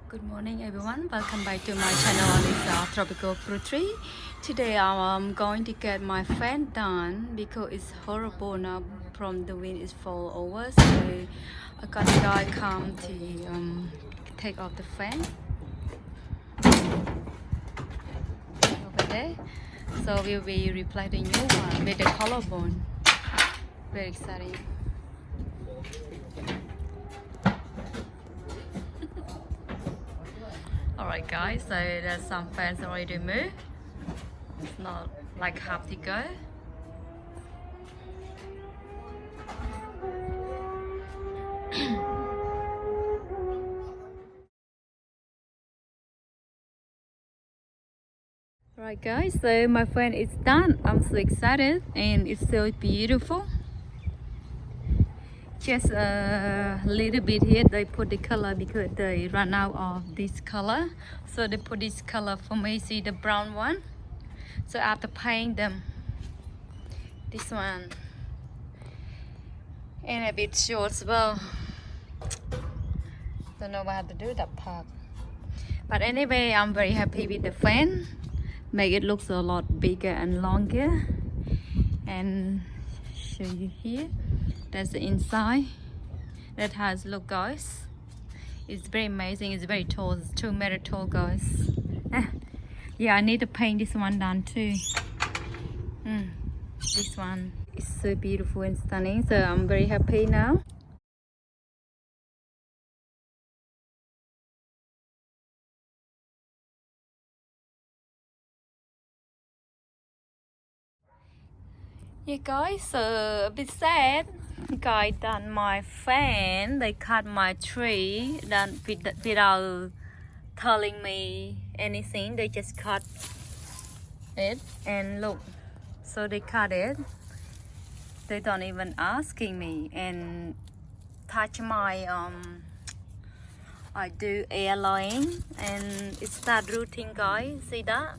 Good morning everyone, welcome back to my channel on this tropical fruit tree. Today I'm going to get my fan done because it's horrible now from the wind is fall over, so I got a guy come to take off the fan over there. So we'll be replacing the new one with the collarbone. Very exciting. Alright guys, so there's some fans already moved. It's not like half to go. Alright guys, so my fan is done. I'm so excited and it's so beautiful. Just a little bit here they put the color because they run out of this color, so they put this color for me. See the brown one, so I have to paint them this one and a bit short as well. Don't know how to do that part, but anyway I'm very happy with the fan. Make it looks a lot bigger and longer. And show you here, that's the inside. That has look guys, it's very amazing. It's very tall, it's 2 meter tall guys. Yeah, I need to paint this one down too. This one is so beautiful and stunning, so I'm very happy now. Yeah guys, so a bit sad. Guy done my fan, they cut my tree done without telling me anything. They just cut it and look, so they cut it. They don't even asking me and touch my I do airline and it start rooting guys, see that?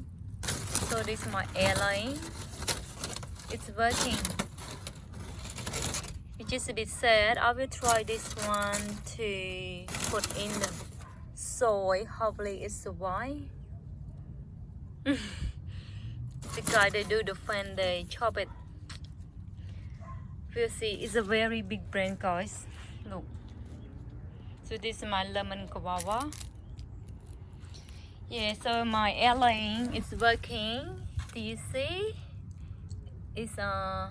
So this is my airline. It's working. It's just a bit sad. I will try this one to put in the soil. Hopefully it survive. The guy they do the fan, they chop it. We'll see. It's a very big branch guys. Look. So this is my lemon guava. Yeah, so my airline is working. Do you see? It's the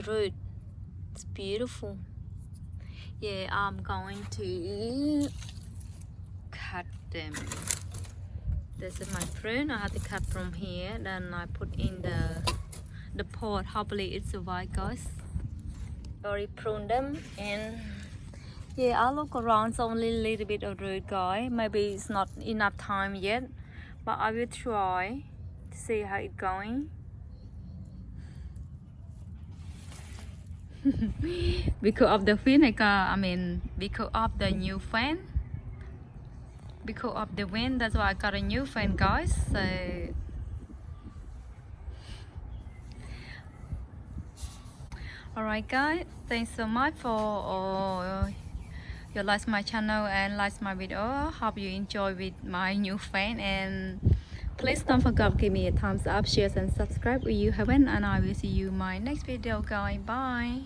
root. It's beautiful. Yeah, I'm going to cut them. This is my prune. I have to cut from here. Then I put in the pot. Hopefully it's survive, guys. Already prune them and yeah, I'll look around. It's only a little bit of root, guys. Maybe it's not enough time yet, but I will try to see how it's going. Because of the wind, because of the new fan, because of the wind, that's why I got a new fan, guys. So alright guys, thanks so much for you like my channel and like my video. Hope you enjoy with my new fan, and please don't forget to give me a thumbs up, share and subscribe if you haven't, and I will see you in my next video guys. Bye.